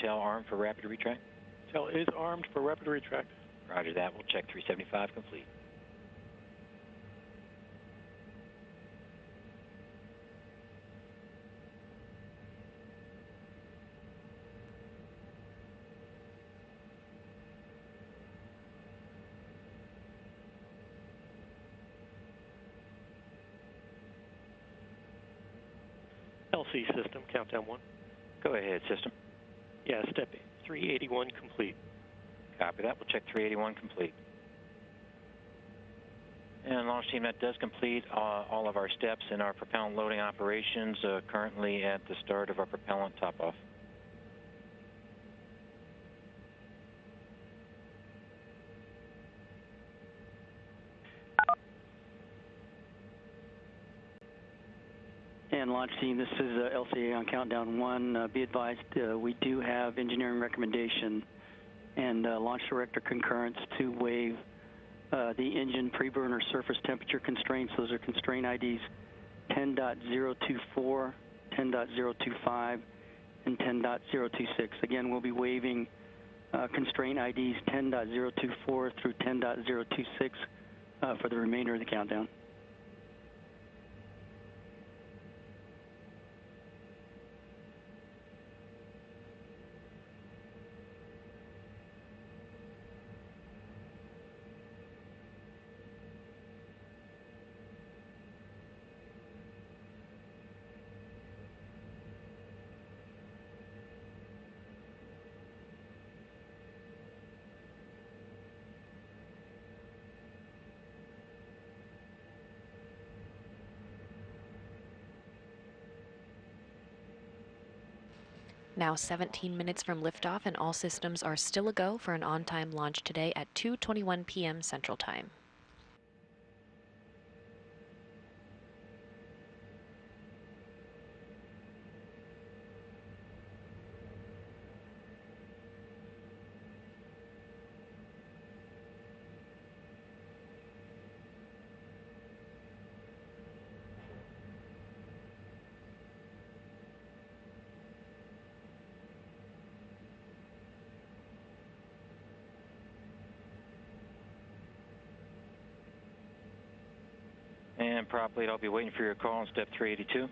tail armed for rapid retract? Tail is armed for rapid retract. Roger that. We'll check 375 complete. LC system, countdown 1. Go ahead, system. Yeah, step 381 complete. Copy that. We'll check 381 complete. And launch team, that does complete all of our steps in our propellant loading operations, currently at the start of our propellant top-off. And launch team, this is LCA on countdown 1. Be advised, we do have engineering recommendation and launch director concurrence to waive the engine preburner surface temperature constraints. Those are constraint IDs 10.024, 10.025, and 10.026. Again, we'll be waiving constraint IDs 10.024 through 10.026 for the remainder of the countdown. Now 17 minutes from liftoff, and all systems are still a go for an on-time launch today at 2:21 p.m. Central Time. And prop lead, I'll be waiting for your call on step 382.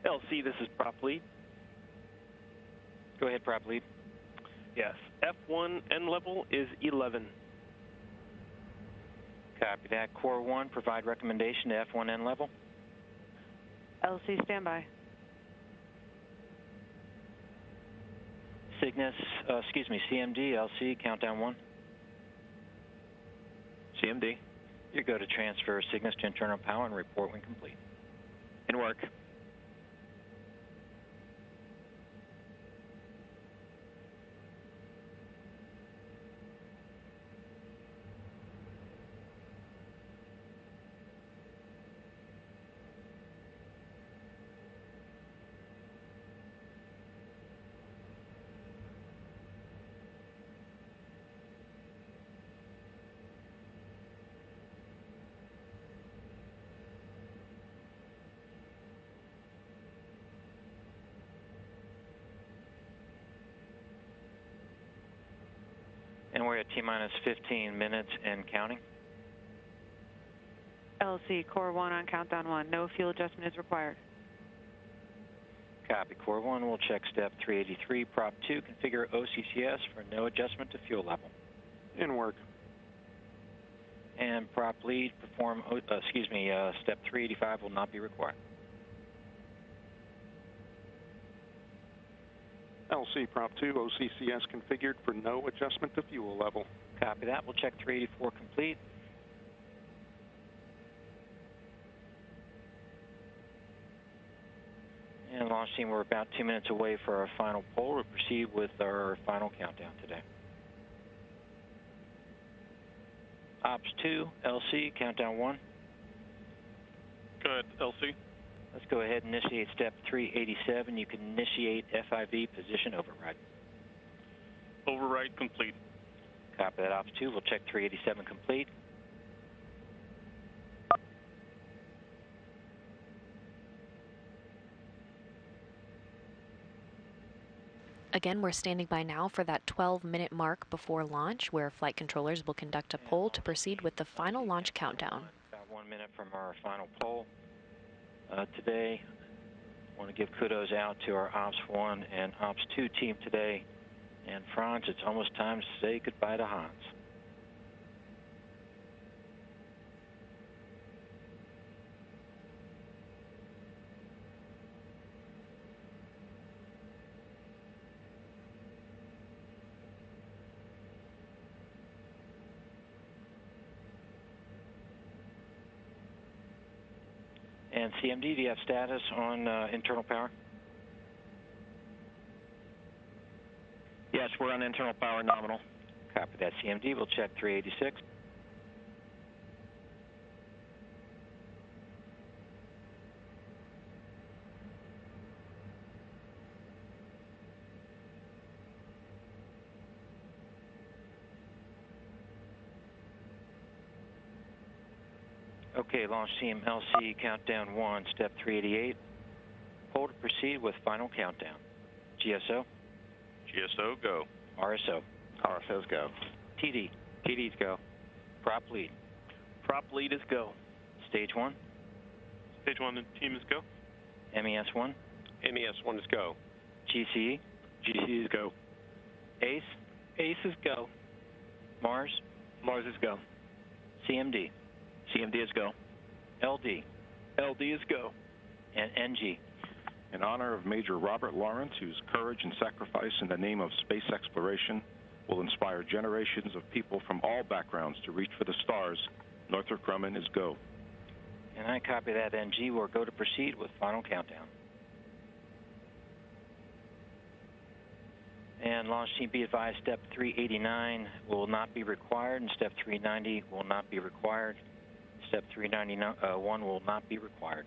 LC, this is prop lead. Go ahead, prop lead. Yes, F1 N level is 11. Copy that. Core 1, provide recommendation to F1N level. LC, standby. Cygnus, CMD, LC, countdown 1. CMD. You go to transfer Cygnus to internal power and report when complete. In work. And we're at T-minus 15 minutes and counting. LC, Core 1 on countdown 1. No fuel adjustment is required. Copy. Core 1 will check step 383. Prop 2, configure OCCS for no adjustment to fuel level. In work. And prop lead, perform, step 385 will not be required. LC Prop 2, OCCS configured for no adjustment to fuel level. Copy that. We'll check 384 complete. And launch team, we're about 2 minutes away for our final poll. We'll proceed with our final countdown today. Ops 2, LC, countdown 1. Good, LC. Let's go ahead and initiate step 387. You can initiate FIV position override. Override complete. Copy that, Ops 2. We'll check 387 complete. Again, we're standing by now for that 12-minute mark before launch, where flight controllers will conduct a poll to proceed with the final launch countdown. About 1 minute from our final poll. Today, I want to give kudos out to our Ops 1 and Ops 2 team today. And Franz, it's almost time to say goodbye to Hans. And CMD, do you have status on internal power? Yes, we're on internal power nominal. Copy that, CMD. We'll check 386. Okay, launch team LC, countdown 1, step 388. Poll to proceed with final countdown. GSO? GSO, go. RSO? RSOs go. TD? TDs go. Prop lead? Prop lead is go. Stage 1? Stage 1 team is go. MES-1? MES-1 is go. GCE? GCE is go. ACE? ACE is go. Mars? Mars is go. CMD? CMD is go. LD? LD is go. And NG? In honor of Major Robert Lawrence, whose courage and sacrifice in the name of space exploration will inspire generations of people from all backgrounds to reach for the stars, Northrop Grumman is go. And I copy that, NG. We'll go to proceed with final countdown. And launch team, be advised, step 389 will not be required, and step 390 will not be required. Step 391 will not be required.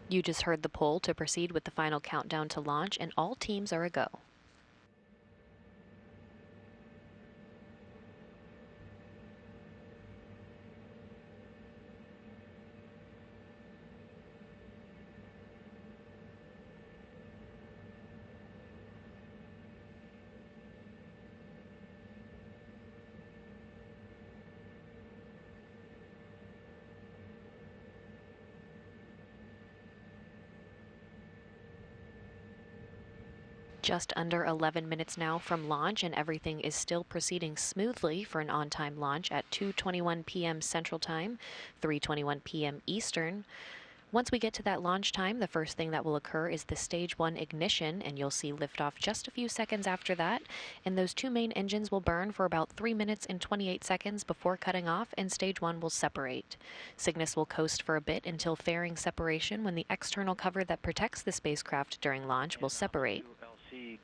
You just heard the poll to proceed with the final countdown to launch, and all teams are a go. Just under 11 minutes now from launch, and everything is still proceeding smoothly for an on-time launch at 2:21 p.m. Central Time, 3:21 p.m. Eastern. Once we get to that launch time, the first thing that will occur is the Stage 1 ignition, and you'll see liftoff just a few seconds after that. And those two main engines will burn for about 3 minutes and 28 seconds before cutting off, and Stage 1 will separate. Cygnus will coast for a bit until fairing separation, when the external cover that protects the spacecraft during launch will separate.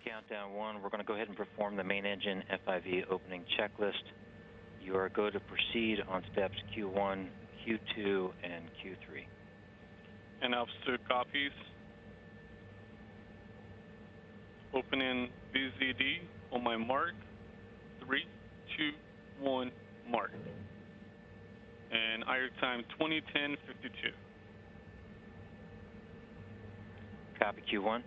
Countdown 1, we're going to go ahead and perform the main engine FIV opening checklist. You are go to proceed on steps Q1, Q2, and Q3. And Ops 2 copies. Opening VZD on my mark. 3, 2, 1, mark. And IR time 2010:52. Copy Q1.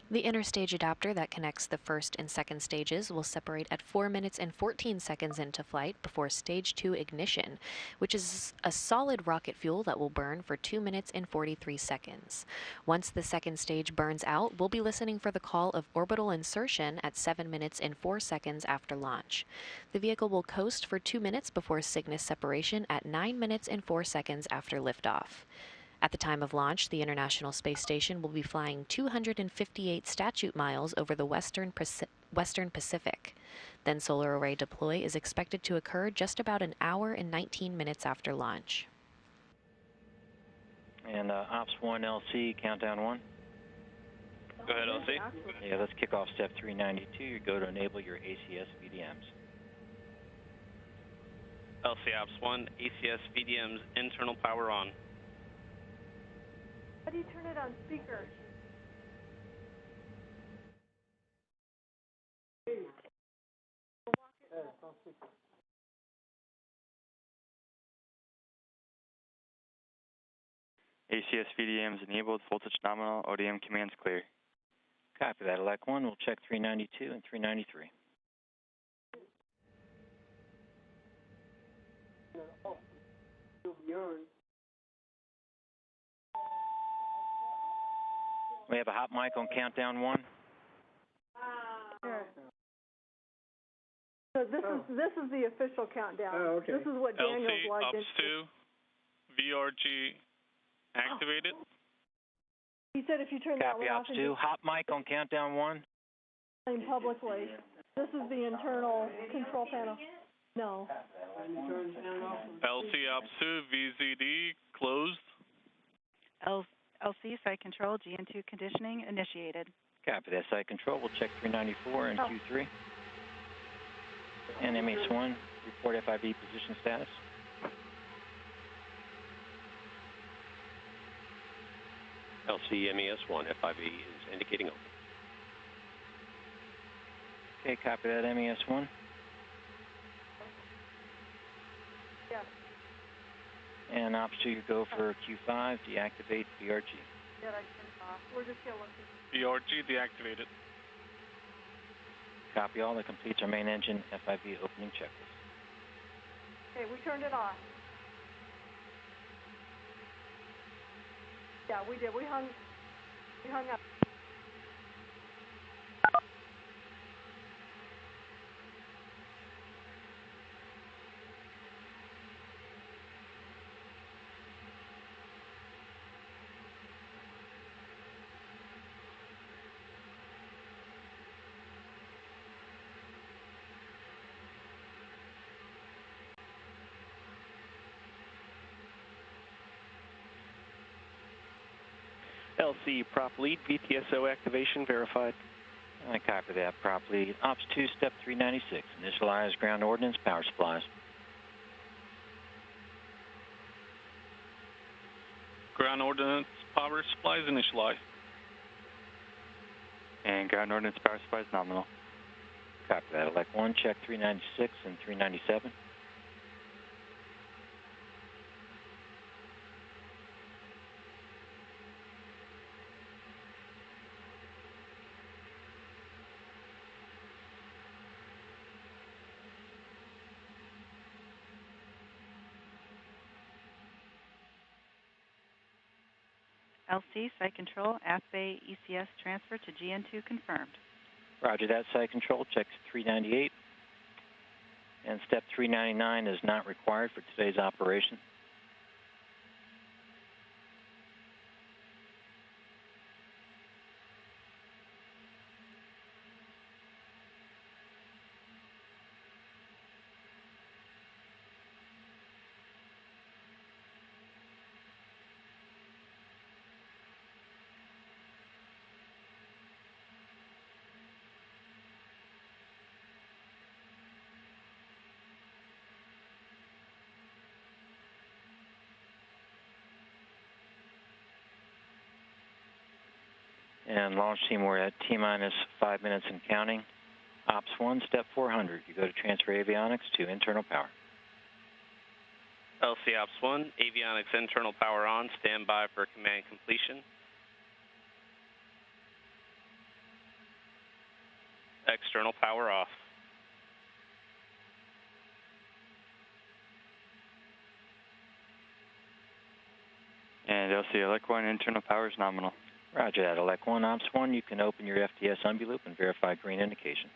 The interstage adapter that connects the first and second stages will separate at 4 minutes and 14 seconds into flight before Stage 2 ignition, which is a solid rocket fuel that will burn for 2 minutes and 43 seconds. Once the second stage burns out, we'll be listening for the call of orbital insertion at 7 minutes and 4 seconds after launch. The vehicle will coast for 2 minutes before Cygnus separation at 9 minutes and 4 seconds after liftoff. At the time of launch, the International Space Station will be flying 258 statute miles over the Western Pacific. Then solar array deploy is expected to occur just about an hour and 19 minutes after launch. And Ops 1 LC, countdown 1. Go ahead, LC. Yeah, let's kick off step 392. You go to enable your ACS VDMs. LC Ops 1, ACS VDM's internal power on. How do you turn it on speaker? ACS VDMs enabled, voltage nominal, ODM commands clear. Copy that, elect 1. We'll check 392 and 393. We have a hot mic on countdown 1. Sure. So this is the official countdown. Oh, okay. This is what Daniel's LC logged Ops into. 2, VRG activated. He said if you turn that Copy, one Ops off 2. Hot mic on countdown 1. and publicly. This is the internal control panel. No. LC Ops 2, VZD closed. LC site control, GN2 conditioning initiated. Copy that, site control. We'll check 394 and Q3. And MS1, report FIV position status. LC MES1, FIV is indicating open. Okay, copy that, MES1. Yeah. And Ops 2, you go for Q5, deactivate VRG. Yeah, I turned it off. We're just going to look. VRG deactivated. Copy all. That completes our main engine FIV opening checklist. Okay, we turned it off. Yeah, we did. We hung up. LC prop lead, VTSO activation verified. I copy that, prop lead. Ops 2, step 396, initialize ground ordnance power supplies. Ground ordnance power supplies initialized. And ground ordnance power supply is nominal. Copy that, elect 1, check 396 and 397. LC site control, AFBAY ECS transfer to GN2 confirmed. Roger that, site control, check 398. And step 399 is not required for today's operation. And launch team, we're at T-minus 5 minutes and counting. Ops 1, step 400. You go to transfer avionics to internal power. LC Ops 1, avionics internal power on, stand by for command completion. External power off. And LC elect 1, internal power is nominal. Roger that, elect 1, Ops 1. You can open your FTS UMBI and verify green indication.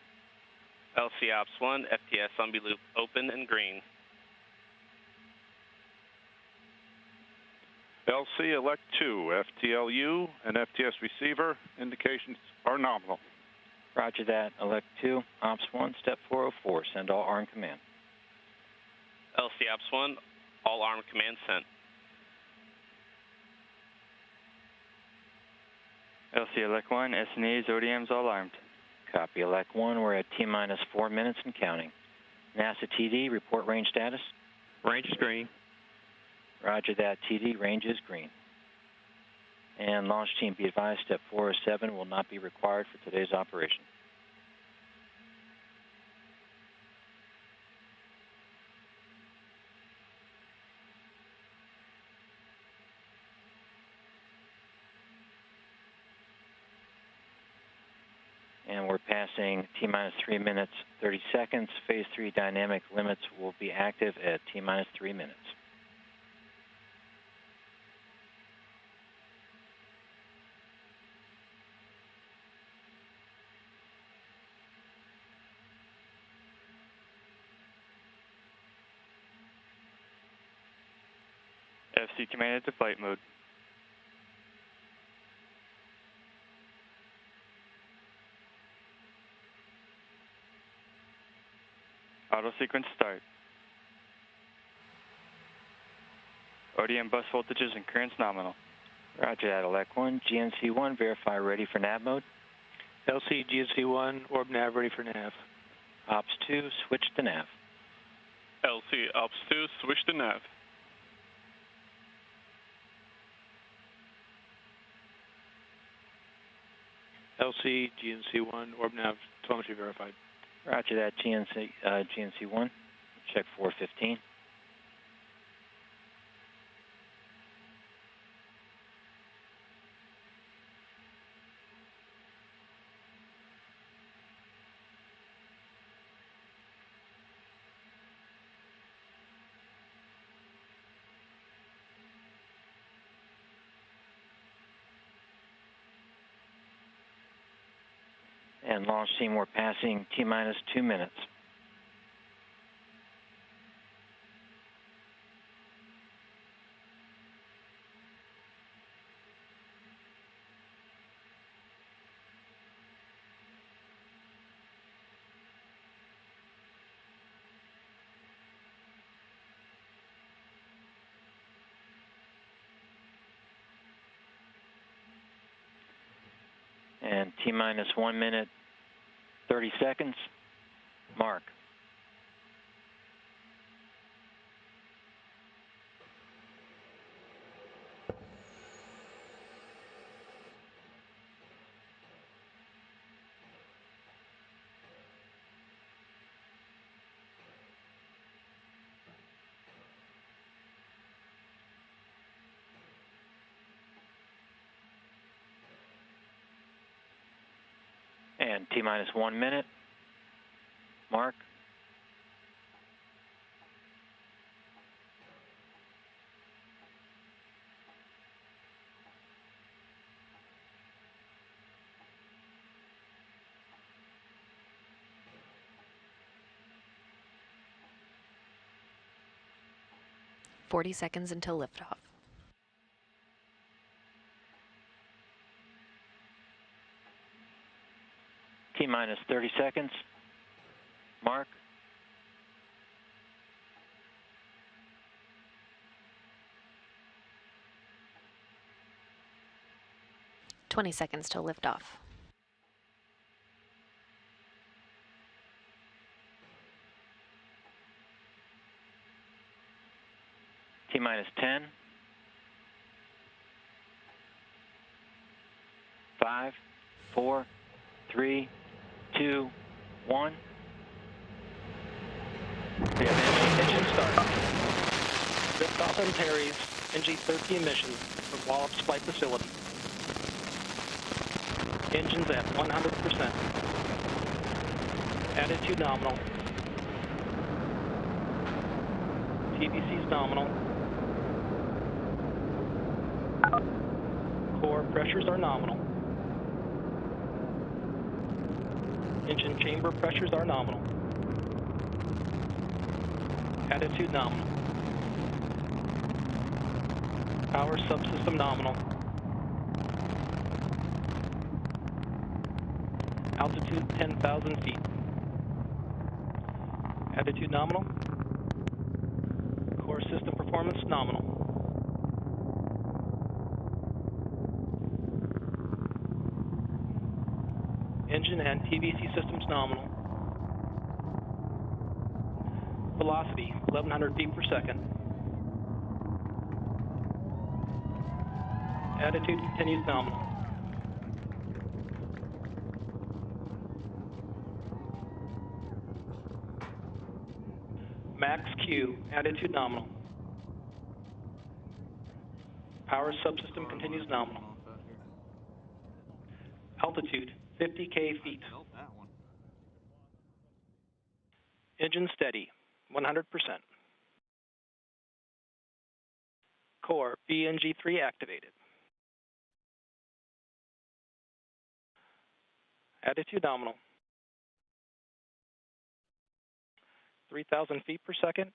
LC Ops 1, FTS UMBI loop open and green. LC elect 2, FTLU and FTS receiver indications are nominal. Roger that, elect 2, Ops 1, step 404. Send all arm command. LC Ops 1, all arm command sent. LC Elect 1, SNEs, ODMs all armed. Copy, Elect 1. We're at T-minus 4 minutes and counting. NASA TD, report range status. Range is green. Roger that, TD. Range is green. And launch team, be advised, step 407 will not be required for today's operation. And we're passing T-minus 3 minutes, 30 seconds. Phase 3 dynamic limits will be active at T-minus 3 minutes. FC commanded to flight mode. Auto sequence start. ODM bus voltages and currents nominal. Roger that, Elect 1. GNC 1, verify ready for nav mode. LC GNC 1, orb nav ready for nav. Ops 2, switch to nav. LC Ops 2, switch to nav. LC GNC 1, orb nav telemetry verified. Roger that, GNC 1. Check 415. And launch team, we're passing T-minus 2 minutes. And T-minus 1 minute, 30 seconds. Mark. And T-minus 1 minute. Mark. "40 seconds until liftoff." T-minus 30 seconds. Mark. "20 seconds till liftoff." T-minus 10. 5, 4, 3, 2, 1. Engine start. Liftoff on Perry's NG-13 mission from Wallops Flight Facility. Engines at 100%. Attitude nominal. TVC's nominal. Core pressures are nominal. Engine chamber pressures are nominal. Attitude nominal. Power subsystem nominal. Altitude 10,000 feet. Attitude nominal. Core system performance nominal. Engine and TVC systems nominal. Velocity, 1,100 feet per second. Attitude continues nominal. Max Q, attitude nominal. Power subsystem continues nominal. Altitude, 50K feet. Engine steady, 100%. Core VNG3 activated. Attitude nominal. 3,000 feet per second.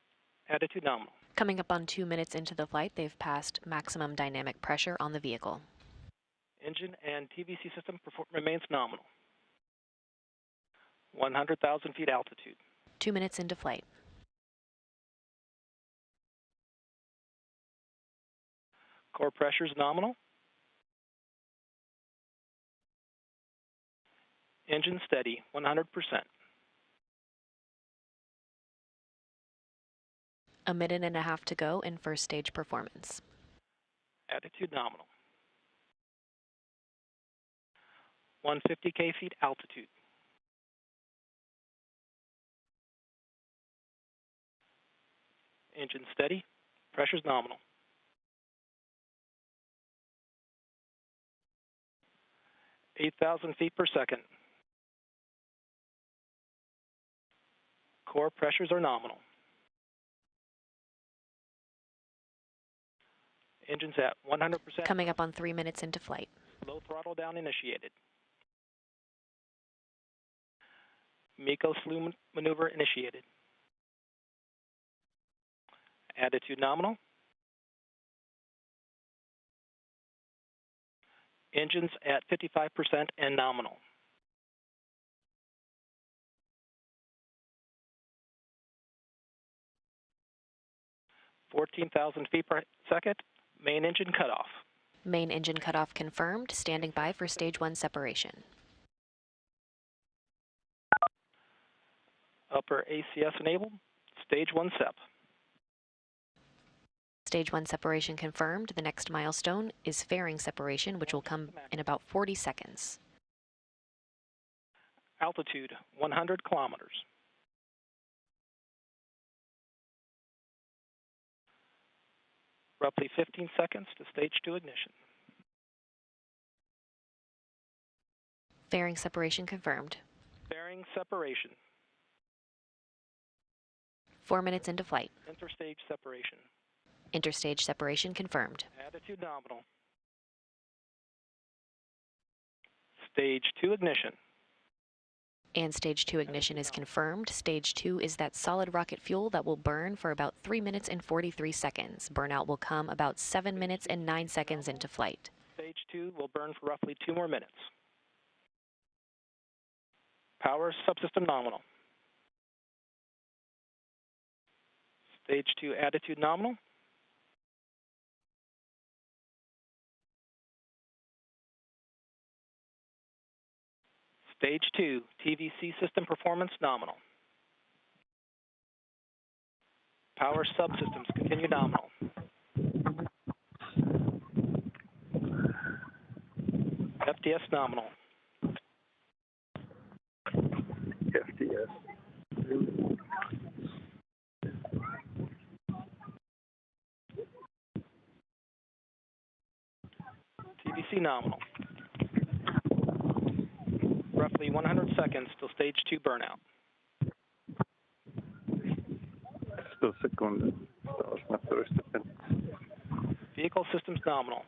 Attitude nominal. Coming up on 2 minutes into the flight, they've passed maximum dynamic pressure on the vehicle. Engine and TVC system remains nominal. 100,000 feet altitude. 2 minutes into flight. Core pressures nominal. Engine steady, 100%. A minute and a half to go in first stage performance. Attitude nominal. 150K feet altitude. Engine steady, pressures nominal. (8,000 feet per second). Core pressures are nominal. Engines at 100%. Coming up on 3 minutes into flight. Low throttle down initiated. MECO slew maneuver initiated. Attitude nominal. Engines at 55% and nominal. (14,000 feet per second). Main engine cutoff. Main engine cutoff confirmed. Standing by for stage 1 separation. Upper ACS enabled. Stage 1 SEP. Stage 1 separation confirmed. The next milestone is fairing separation, which will come in about 40 seconds. Altitude, 100 kilometers. Roughly 15 seconds to stage 2 ignition. Fairing separation confirmed. Fairing separation. 4 minutes into flight. Interstage separation. Interstage separation confirmed. Attitude nominal. Stage 2 ignition. And stage 2 ignition is confirmed. Stage 2 is that solid rocket fuel that will burn for about 3 minutes and 43 seconds. Burnout will come about 7 minutes and 9 seconds into flight. Stage 2 will burn for roughly 2 more minutes. Power subsystem nominal. Stage 2 attitude nominal. Stage 2 TVC system performance nominal. Power subsystems continue nominal. FTS nominal. FTS. TVC nominal. Roughly 100 seconds till stage 2 burnout. 100 sekunder. Na first step. Vehicle systems nominal.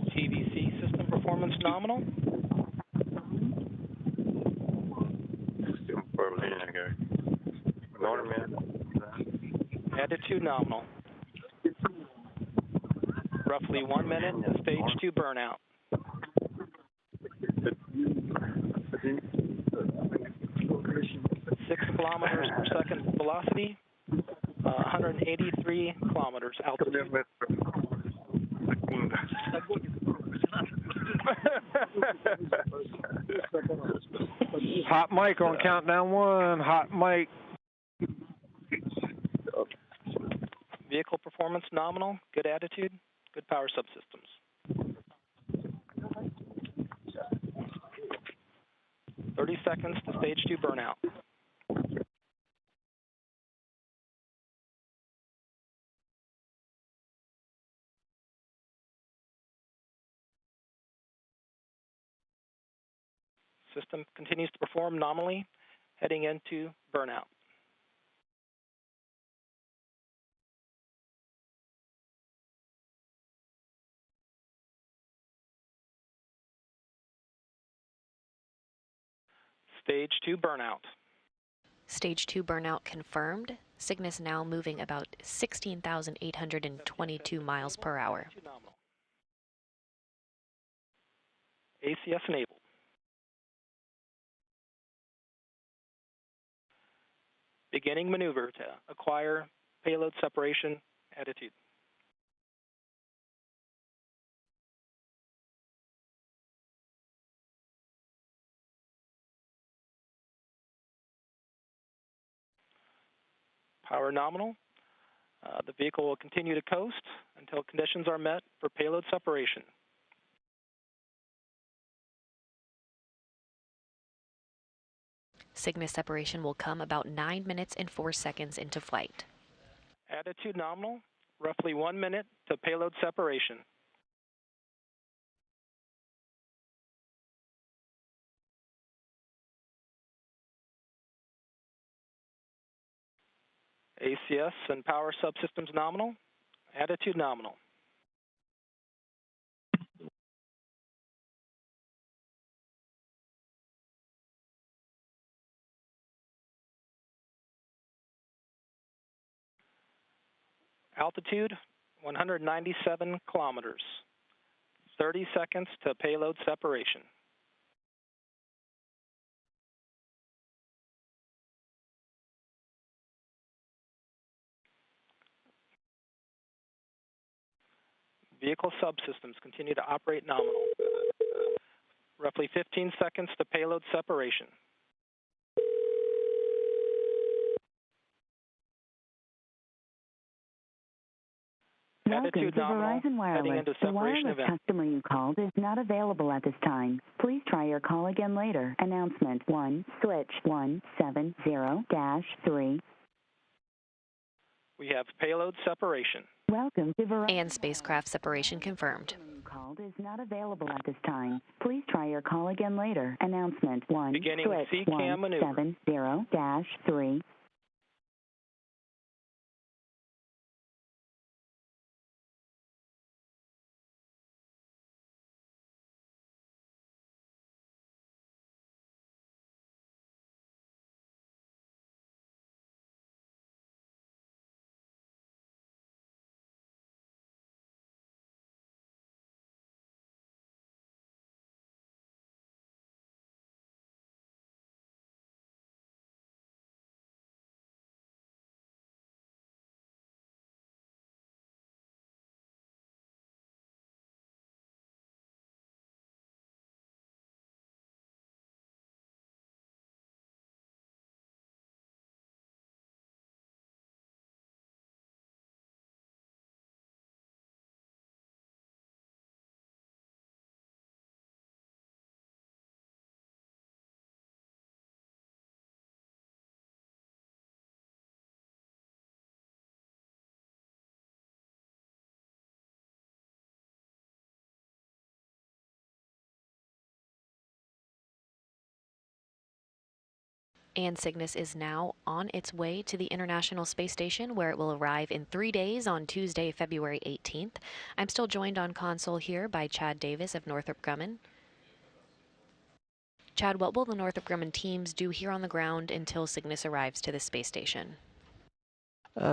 TVC system performance nominal. Attitude nominal. Roughly 1 minute to stage 2 burnout. kilometers per second velocity, 183 kilometers altitude. Hot mic on countdown 1. Hot mic. Vehicle performance nominal, good attitude, good power subsystems. 30 seconds to stage 2 burnout. System continues to perform nominally, heading into burnout. Stage 2 burnout. Stage 2 burnout confirmed. Cygnus now moving about 16,822 miles per hour. ACS enabled. Beginning maneuver to acquire payload separation attitude. Power nominal. The vehicle will continue to coast until conditions are met for payload separation. Cygnus separation will come about 9 minutes and 4 seconds into flight. Attitude nominal, roughly 1 minute to payload separation. ACS and power subsystems nominal, attitude nominal. Altitude, 197 kilometers. 30 seconds to payload separation. Vehicle subsystems continue to operate nominal. Roughly 15 seconds to payload separation. Welcome to Verizon Wireless. The wireless customer you called is not available at this time. Please try your call again later. Announcement 1, switch 170-3. We have payload separation. Welcome to Verizon. And spacecraft separation confirmed. You called is not available at this time. Please try your call again later. Announcement 1, beginning switch CCAM maneuver. 170-3. And Cygnus is now on its way to the International Space Station, where it will arrive in 3 days on Tuesday, February 18th. I'm still joined on console here by Chad Davis of Northrop Grumman. Chad, what will the Northrop Grumman teams do here on the ground until Cygnus arrives to the space station?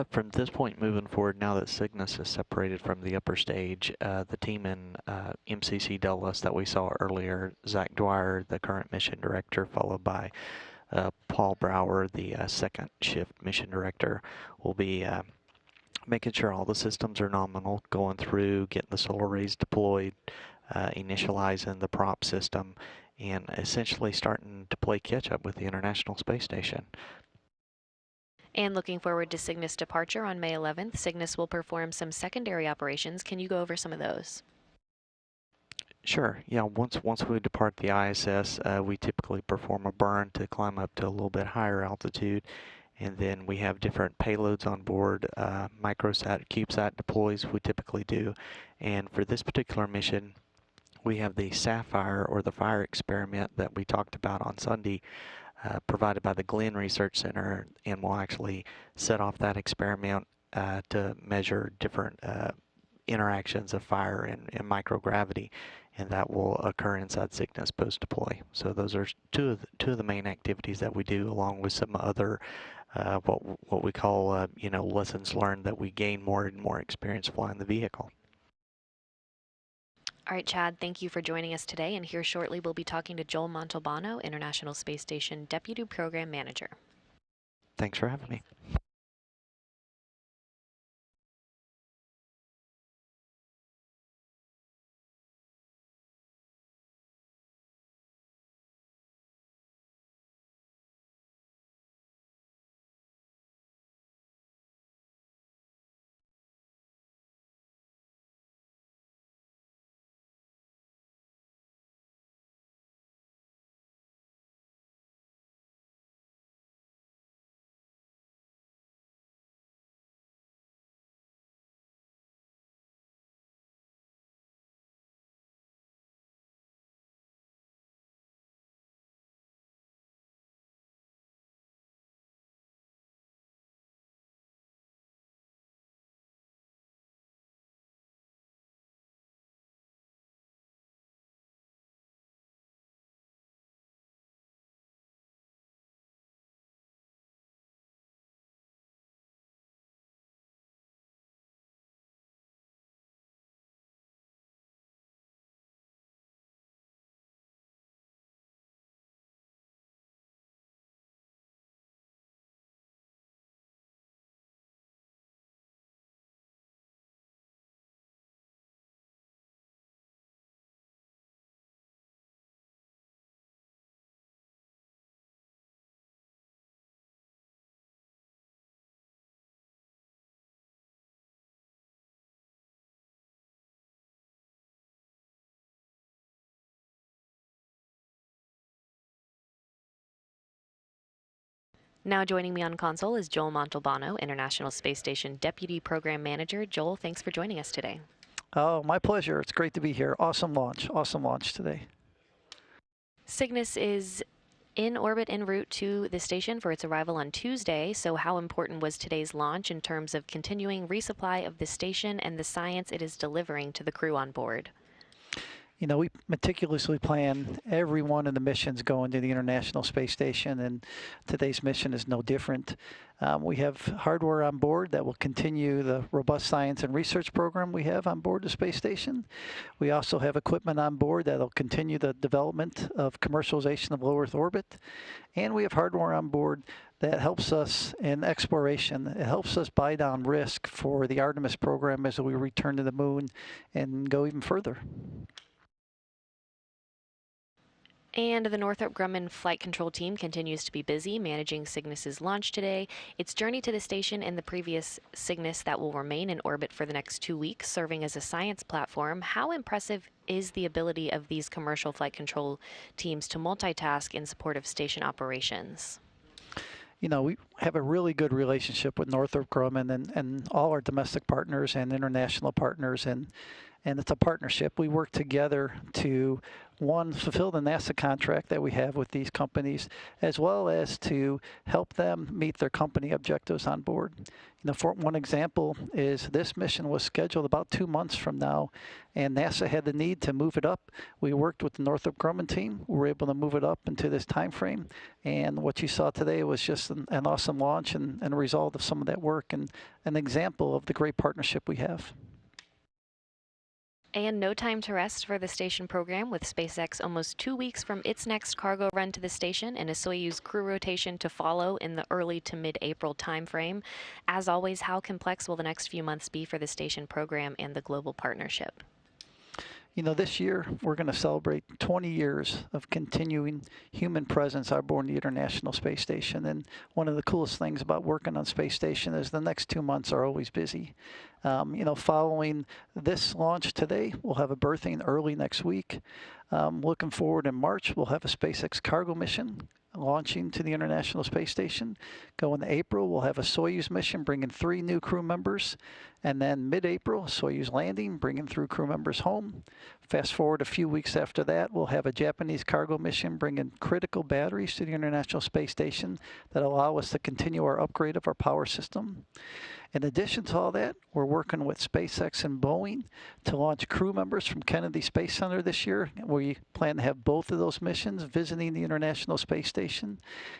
From this point moving forward, now that Cygnus is separated from the upper stage, the team in MCC Dulles that we saw earlier, Zach Dwyer, the current mission director, followed by Paul Brower, the second shift mission director, will be making sure all the systems are nominal, going through, getting the solar arrays deployed, initializing the prop system, and essentially starting to play catch-up with the International Space Station. And looking forward to Cygnus departure on May 11th, Cygnus will perform some secondary operations. Can you go over some of those? Sure. Yeah, once we depart the ISS, we typically perform a burn to climb up to a little bit higher altitude. And then we have different payloads on board, microsat, CubeSat deploys we typically do. And for this particular mission, we have the Sapphire, or the fire experiment that we talked about on Sunday, provided by the Glenn Research Center, and we'll actually set off that experiment to measure different interactions of fire and microgravity, and that will occur inside Cygnus post-deploy. So those are two of the main activities that we do, along with some other what we call lessons learned that we gain more and more experience flying the vehicle. All right, Chad, thank you for joining us today, and here shortly we'll be talking to Joel Montalbano, International Space Station Deputy Program Manager. Thanks for having me. Now joining me on console is Joel Montalbano, International Space Station Deputy Program Manager. Joel, thanks for joining us today. Oh, my pleasure. It's great to be here. Awesome launch today. Cygnus is in orbit en route to the station for its arrival on Tuesday. So how important was today's launch in terms of continuing resupply of the station and the science it is delivering to the crew on board? You know, we meticulously plan every one of the missions going to the International Space Station, and today's mission is no different. We have hardware on board that will continue the robust science and research program we have on board the space station. We also have equipment on board that will continue the development of commercialization of low Earth orbit. And we have hardware on board that helps us in exploration. It helps us buy down risk for the Artemis program as we return to the moon and go even further. And the Northrop Grumman flight control team continues to be busy managing Cygnus's launch today, its journey to the station, and the previous Cygnus that will remain in orbit for the next 2 weeks, serving as a science platform. How impressive is the ability of these commercial flight control teams to multitask in support of station operations? You know, we have a really good relationship with Northrop Grumman and all our domestic partners and international partners, and it's a partnership. We work together to, one, fulfill the NASA contract that we have with these companies, as well as to help them meet their company objectives on board. You know, for one example is this mission was scheduled about 2 months from now, and NASA had the need to move it up. We worked with the Northrop Grumman team. We were able to move it up into this time frame, and what you saw today was just an awesome launch and a result of some of that work and an example of the great partnership we have. And no time to rest for the station program, with SpaceX almost 2 weeks from its next cargo run to the station and a Soyuz crew rotation to follow in the early to mid-April timeframe. As always, how complex will the next few months be for the station program and the global partnership? You know, this year we're going to celebrate 20 years of continuing human presence aboard the International Space Station. And one of the coolest things about working on Space Station is the next 2 months are always busy. You know, following this launch today, we'll have a berthing early next week. Looking forward in March, we'll have a SpaceX cargo mission launching to the International Space Station. Going to April, we'll have a Soyuz mission bringing 3 new crew members. And then mid-April, Soyuz landing, bringing 3 crew members home. Fast forward a few weeks after that, we'll have a Japanese cargo mission bringing critical batteries to the International Space Station that allow us to continue our upgrade of our power system. In addition to all that, we're working with SpaceX and Boeing to launch crew members from Kennedy Space Center this year. We plan to have both of those missions visiting the International Space Station.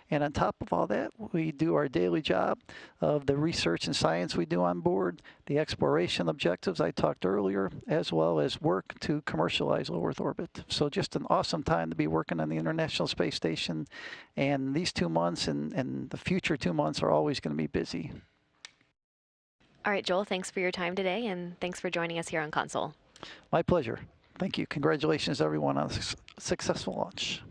And on top of all that, we do our daily job of the research and science we do on board, the exploration objectives I talked earlier, as well as work to commercialize low Earth orbit. So just an awesome time to be working on the International Space Station. And these 2 months and the future 2 months are always going to be busy. All right, Joel, thanks for your time today, and thanks for joining us here on Console. My pleasure. Thank you. Congratulations, everyone, on a successful launch.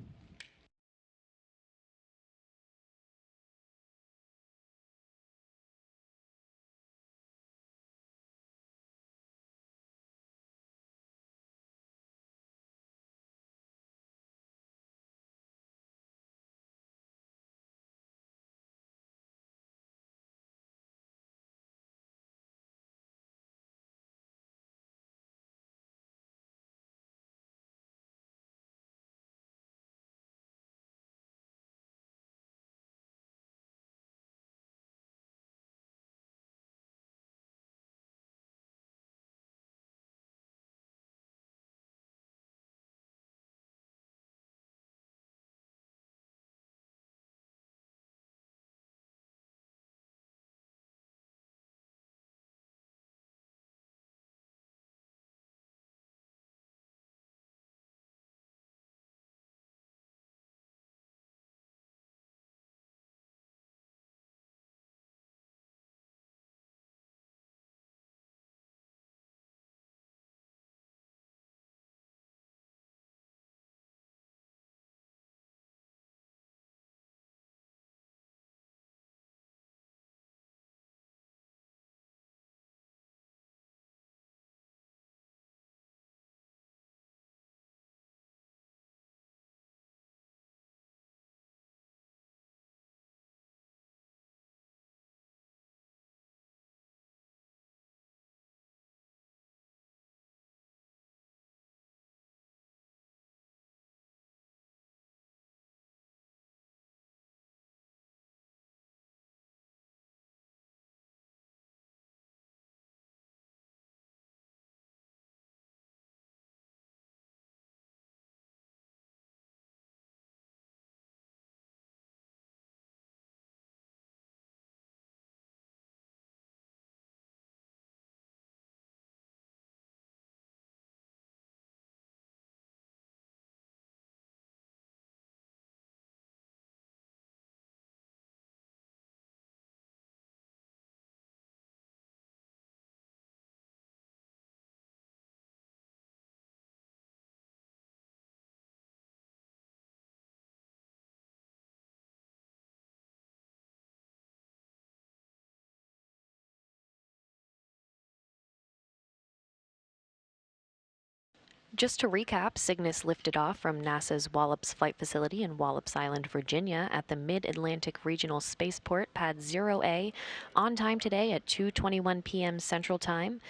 Just to recap, Cygnus lifted off from NASA's Wallops Flight Facility in Wallops Island, Virginia at the Mid-Atlantic Regional Spaceport, Pad 0A, on time today at 2:21 p.m. Central Time,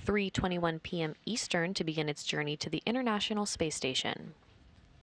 3:21 p.m. Eastern to begin its journey to the International Space Station.